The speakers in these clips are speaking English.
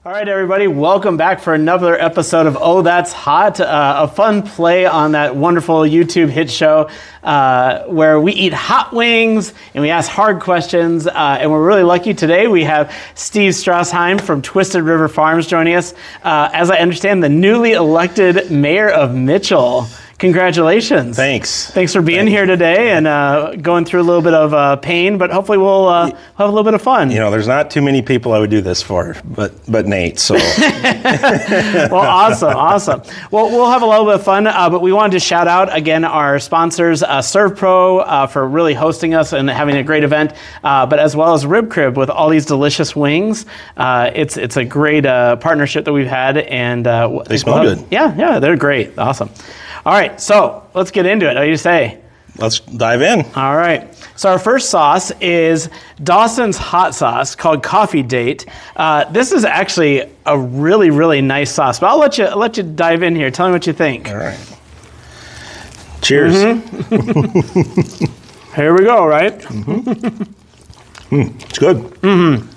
All right, everybody, welcome back for another episode of Oh, That's Hot, a fun play on that wonderful YouTube hit show where we eat hot wings and we ask hard questions. And we're really lucky today. We have Steve Strasheim from Twisted River Farms joining us. As I understand, the newly elected mayor of Mitchell. Congratulations. Thanks for being here today and going through a little bit of pain, but hopefully we'll have a little bit of fun. You know, there's not too many people I would do this for, but Nate, so. Well, awesome. Well, we'll have a little bit of fun, but we wanted to shout out, again, our sponsors, Servpro, for really hosting us and having a great event, but as well as Rib Crib with all these delicious wings. It's a great partnership that we've had. And they smell good. Yeah, they're great. Awesome. All right, so let's get into it. What do you say? Let's dive in. All right. So our first sauce is Dawson's hot sauce called Coffee Date. This is actually a really, really nice sauce, but I'll let you dive in here. Tell me what you think. All right. Cheers. Mm-hmm. Here we go, right? Mm-hmm. It's good. Mm-hmm.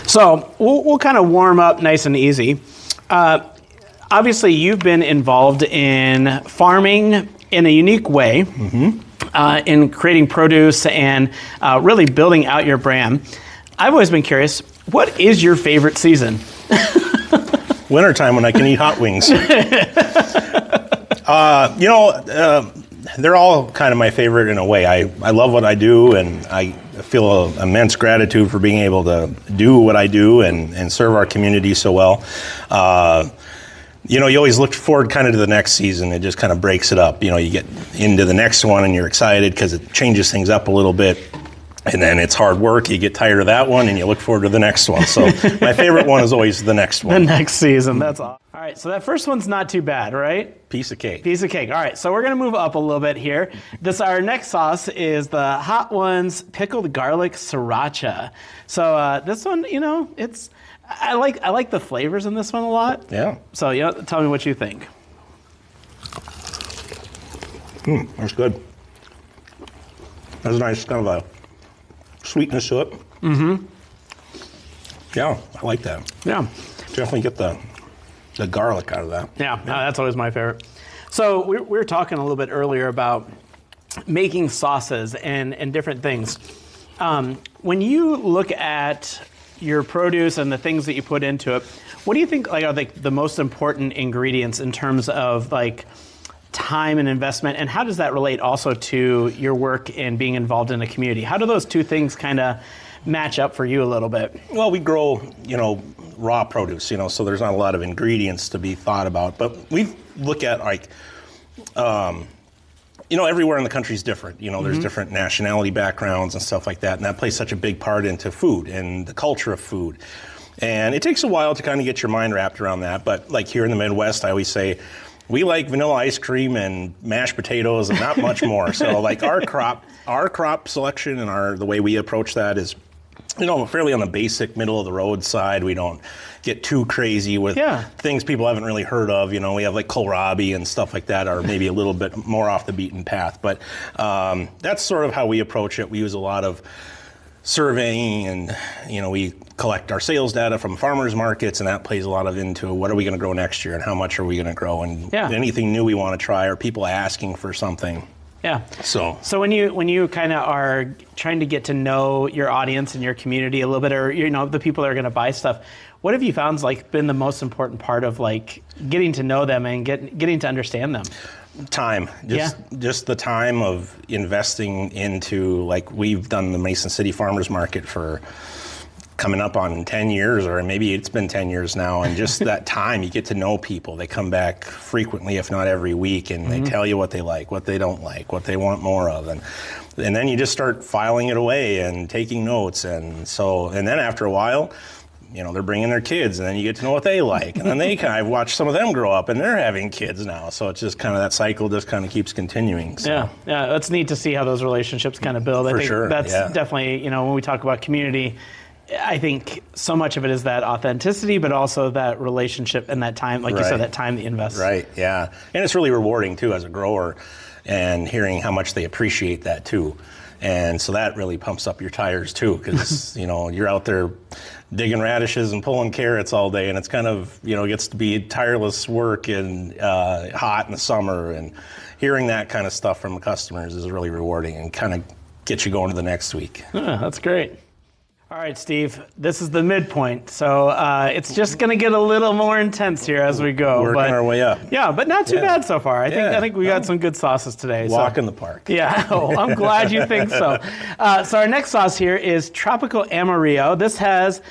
So we'll kind of warm up nice and easy. Obviously, you've been involved in farming in a unique way, in creating produce and really building out your brand. I've always been curious, what is your favorite season? Wintertime when I can eat hot wings. They're all kind of my favorite in a way. I love what I do, and I feel immense gratitude for being able to do what I do and serve our community so well. You know, you always look forward kind of to the next season. It just kind of breaks it up. You know, you get into the next one and you're excited because it changes things up a little bit. And then it's hard work. You get tired of that one and you look forward to the next one. So my favorite one is always the next one. The next season. That's awesome. All right, so that first one's not too bad, right? Piece of cake. Piece of cake. All right, so we're going to move up a little bit here. Our next sauce is the Hot Ones Pickled Garlic Sriracha. So this one, you know, I like the flavors in this one a lot. Yeah. So tell me what you think. That's good. There's a nice kind of a sweetness to it. Mm-hmm. Yeah, I like that. Yeah. Definitely get the garlic out of that. Yeah, that's always my favorite. So we were talking a little bit earlier about making sauces and different things. When you look at your produce and the things that you put into it, what do you think are the most important ingredients in terms of time and investment, and how does that relate also to your work in being involved in a community? How do those two things kind of match up for you a little bit? Well, we grow, raw produce, so there's not a lot of ingredients to be thought about, but we look at everywhere in the country is different. There's different nationality backgrounds and stuff like that, and that plays such a big part into food and the culture of food. And it takes a while to kind of get your mind wrapped around that, but like here in the Midwest, I always say, we like vanilla ice cream and mashed potatoes and not much more. So our crop selection and the way we approach that is, fairly on the basic middle of the road side. We don't get too crazy with things people haven't really heard of. We have like kohlrabi and stuff like that are maybe a little bit more off the beaten path. But that's sort of how we approach it. We use a lot of surveying and, we collect our sales data from farmers markets, and that plays a lot into what are we going to grow next year and how much are we going to grow, and anything new we want to try, or people asking for something. Yeah. So when you kind of are trying to get to know your audience and your community a little bit, or the people that are going to buy stuff, what have you found been the most important part of getting to know them and getting to understand them? Time, just the time of investing into, we've done the Mason City Farmers Market for coming up on 10 years, or maybe it's been 10 years now, and just that time, you get to know people. They come back frequently, if not every week, and they tell you what they like, what they don't like, what they want more of, and then you just start filing it away and taking notes, and then after a while, they're bringing their kids, and then you get to know what they like, and then I've watched some of them grow up, and they're having kids now, so it's just kind of that cycle just kind of keeps continuing. So. Yeah, that's neat to see how those relationships kind of build. I think sure, that's definitely, when we talk about community, I think so much of it is that authenticity, but also that relationship and that time, like you said, that time that you invest. Right, yeah. And it's really rewarding, too, as a grower. and hearing how much they appreciate that too. And so that really pumps up your tires too, because you're out there digging radishes and pulling carrots all day, and it's kind of gets to be tireless work and hot in the summer, and hearing that kind of stuff from the customers is really rewarding and kind of gets you going to the next week. That's great. All right, Steve, this is the midpoint, so it's just going to get a little more intense here as we go. Working our way up. Yeah, but not too bad so far. I think we got some good sauces today. Walk in the park. Yeah, I'm glad you think so. So our next sauce here is Tropical Amarillo. This has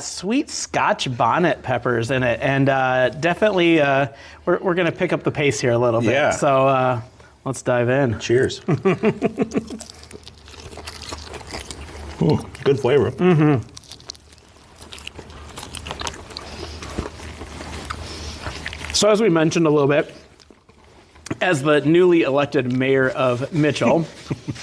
sweet Scotch bonnet peppers in it, and definitely we're going to pick up the pace here a little bit. Yeah. So let's dive in. Cheers. Good flavor. Mm-hmm. So as we mentioned a little bit, as the newly elected mayor of Mitchell,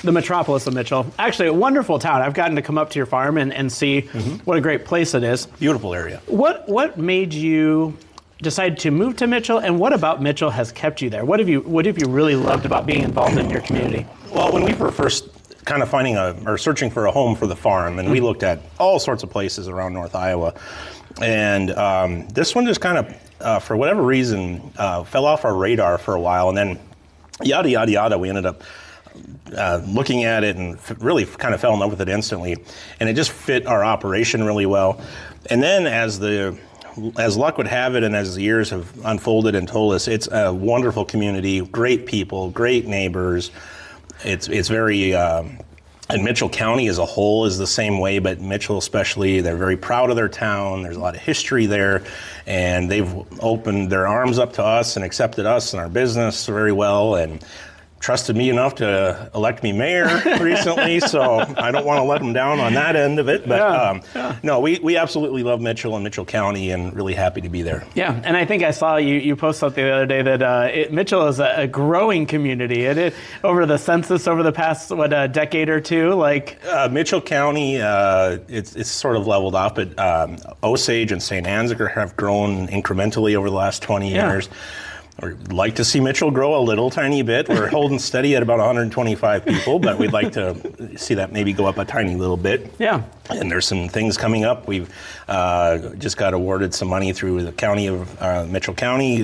the metropolis of Mitchell, actually a wonderful town. I've gotten to come up to your farm and see what a great place it is. Beautiful area. What made you decide to move to Mitchell, and what about Mitchell has kept you there? What have you really loved about being involved in your community? Well, when we were first kind of searching for a home for the farm, and we looked at all sorts of places around North Iowa, and this one just kind of, for whatever reason, fell off our radar for a while, and then yada yada yada, we ended up looking at it and really kind of fell in love with it instantly, and it just fit our operation really well. And then as luck would have it, and as the years have unfolded and told us, it's a wonderful community, great people, great neighbors. It's very, and Mitchell County as a whole is the same way, but Mitchell especially, they're very proud of their town. There's a lot of history there, and they've opened their arms up to us and accepted us and our business very well, and trusted me enough to elect me mayor recently, so I don't want to let them down on that end of it. But no, we absolutely love Mitchell and Mitchell County, and really happy to be there. Yeah, and I think I saw you post something the other day that Mitchell is a growing community. Over the census over the past decade or two, Mitchell County, it's sort of leveled off, but Osage and St. Ansgar have grown incrementally over the last 20 years. We'd like to see Mitchell grow a little tiny bit. We're holding steady at about 125 people, but we'd like to see that maybe go up a tiny little bit. Yeah. And there's some things coming up. We've just got awarded some money through the county of Mitchell County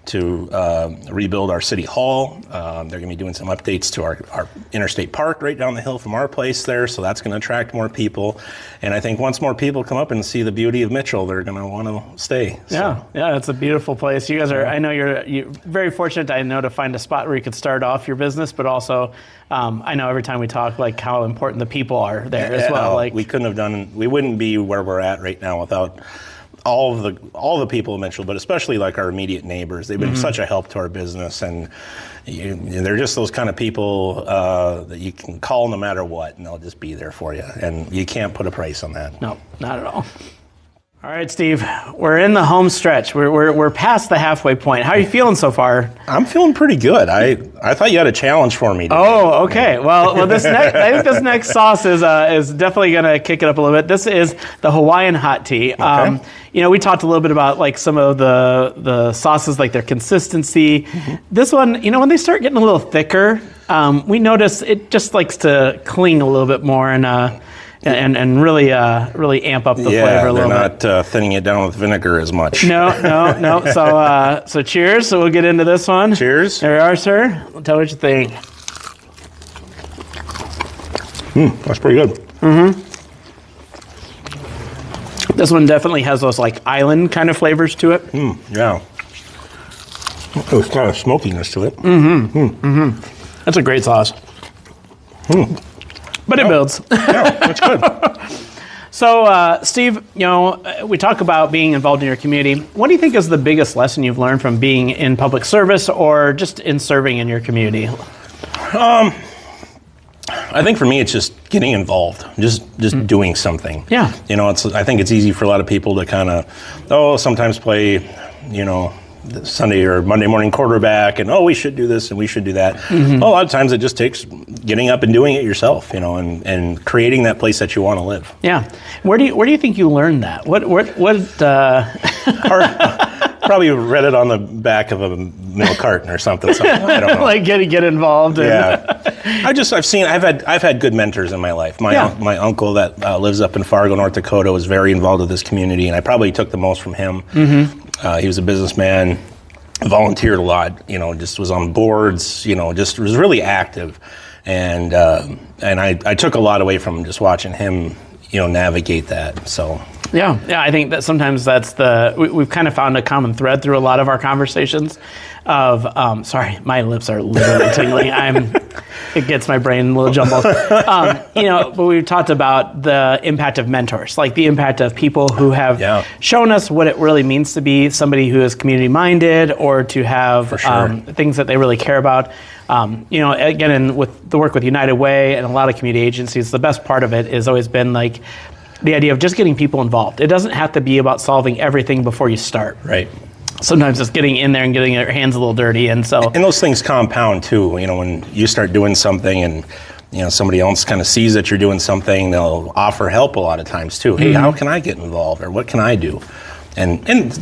to rebuild our city hall. They're going to be doing some updates to our interstate park right down the hill from our place there, so that's going to attract more people. And I think once more people come up and see the beauty of Mitchell, they're going to want to stay. So. Yeah, it's a beautiful place. You guys are, I know you're very fortunate, I know, to find a spot where you could start off your business, but also I know every time we talk, how important the people are there as well. We wouldn't be where we're at right now without all the people of Mitchell, but especially our immediate neighbors. They've been such a help to our business, and they're just those kind of people that you can call no matter what, and they'll just be there for you. And you can't put a price on that. No, not at all. All right, Steve, we're in the home stretch. We're past the halfway point. How are you feeling so far? I'm feeling pretty good. I thought you had a challenge for me today. Oh, okay. Well, I think this next sauce is definitely going to kick it up a little bit. This is the Hawaiian hot tea. Okay. We talked a little bit about some of the sauces, their consistency. This one, when they start getting a little thicker, we notice it just likes to cling a little bit more and really amp up the flavor a little bit. Yeah, they're not thinning it down with vinegar as much. No. So cheers. So we'll get into this one. Cheers. There you are, sir. Tell me what you think. That's pretty good. Mm-hmm. This one definitely has those island kind of flavors to it. Yeah. There's kind of smokiness to it. That's a great sauce. But it builds. Yeah, that's good. So, Steve, we talk about being involved in your community. What do you think is the biggest lesson you've learned from being in public service or just in serving in your community? I think for me, it's just getting involved, just doing something. Yeah. I think it's easy for a lot of people to kind of, sometimes play, Sunday or Monday morning quarterback, and we should do this and we should do that. A lot of times it just takes getting up and doing it yourself, and creating that place that you want to live. Yeah. Where do you think you learned that? What Probably read it on the back of a milk carton or something. I don't know. Like get involved. Yeah. I've had good mentors in my life. My uncle that lives up in Fargo, North Dakota, was very involved with this community, and I probably took the most from him. He was a businessman, volunteered a lot, just was on boards, just was really active. And I took a lot away from just watching him, navigate that. So yeah, I think that sometimes we've kind of found a common thread through a lot of our conversations. Sorry, my lips are literally tingling. It gets my brain a little jumbled. But we've talked about the impact of mentors, like the impact of people who have shown us what it really means to be somebody who is community minded, or to have things that they really care about. Again, with the work with United Way and a lot of community agencies, the best part of it has always been like the idea of just getting people involved. It doesn't have to be about solving everything before you start. Right. Sometimes it's getting in there and getting your hands a little dirty, and those things compound too. When you start doing something and somebody else kind of sees that you're doing something, they'll offer help a lot of times too. Hey, how can I get involved, or what can I do? And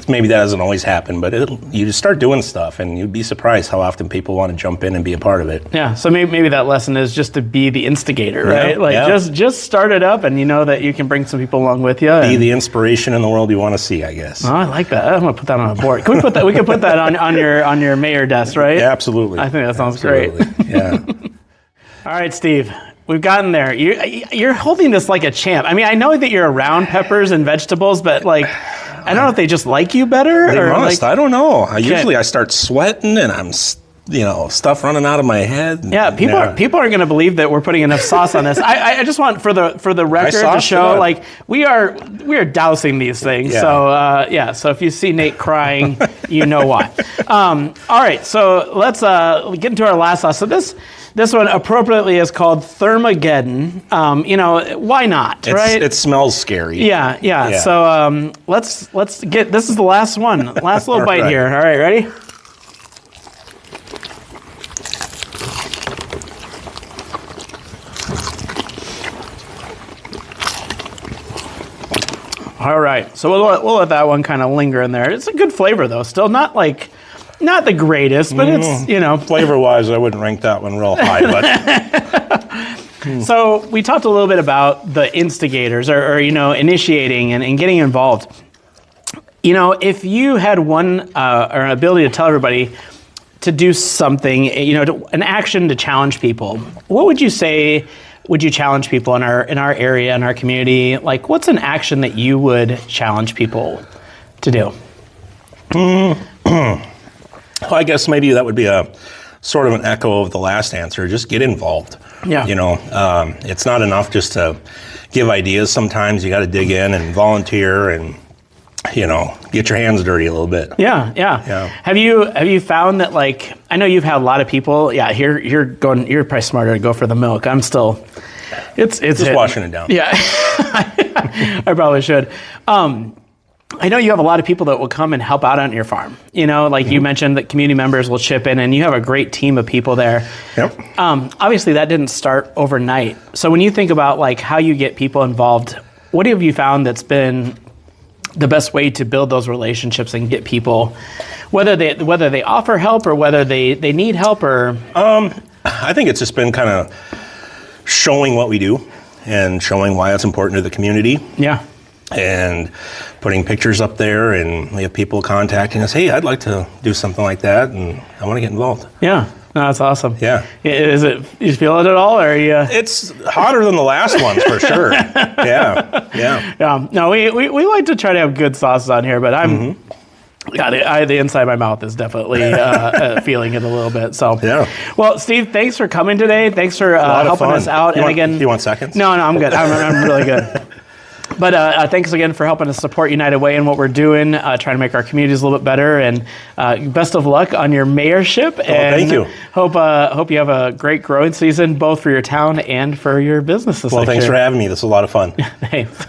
maybe that doesn't always happen, but you just start doing stuff, and you'd be surprised how often people want to jump in and be a part of it. Yeah, so maybe that lesson is just to be the instigator, right? Just start it up, and you know that you can bring some people along with you. Be the inspiration in the world you want to see, I guess. Oh, I like that. I'm going to put that on a board. Can we put that? We can put that on your mayor desk, right? Yeah, absolutely. I think that sounds great. Yeah. All right, Steve. We've gotten there. You're holding this like a champ. I mean, I know that you're around peppers and vegetables, but I don't know if they just like you better. They must. I don't know. Usually I start sweating and I'm, stuff running out of my head. Yeah, people aren't going to believe that we're putting enough sauce on this. I just want for the record to show we are dousing these things. Yeah. So if you see Nate crying, you know why. All right, so let's get into our last sauce. So this one appropriately is called Thermageddon. Why not, right? It smells scary. Yeah. So let's get, this is the last one. Last little bite here. All right, ready? All right, so we'll let that one kind of linger in there. It's a good flavor though. Still not the greatest, but it's, Flavor-wise, I wouldn't rank that one real high, but... So we talked a little bit about the instigators or initiating and getting involved. If you had one or an ability to tell everybody to do something, an action to challenge people, what would you say would you challenge people in our area, in our community? Like, what's an action that you would challenge people to do? Well, I guess maybe that would be a sort of an echo of the last answer. Just get involved. Yeah. It's not enough just to give ideas. Sometimes you got to dig in and volunteer and, get your hands dirty a little bit. Yeah. Have you found that, I know you've had a lot of people. Yeah, you're probably smarter to go for the milk. I'm still, it's just washing it down. Yeah, I probably should. I know you have a lot of people that will come and help out on your farm. You mentioned that community members will chip in, and you have a great team of people there. Yep. Obviously, that didn't start overnight. So when you think about how you get people involved, what have you found that's been the best way to build those relationships and get people, whether they offer help or whether they need help or? I think it's just been kind of showing what we do and showing why it's important to the community. Yeah. And putting pictures up there, and we have people contacting us. Hey, I'd like to do something like that, and I want to get involved. Yeah, no, that's awesome. Yeah, is it? You feel it at all, or are you? It's hotter than the last ones for sure. Yeah. No, we like to try to have good sauces on here, but I'm. Yeah, the inside of my mouth is definitely feeling it a little bit. So, yeah. Well, Steve, thanks for coming today. Thanks for helping us out. You want seconds? No, I'm good. I'm really good. But thanks again for helping us support United Way and what we're doing, trying to make our communities a little bit better. And best of luck on your mayorship. And thank you. Hope you have a great growing season, both for your town and for your business this Well, thanks for having me. This was a lot of fun. Thanks.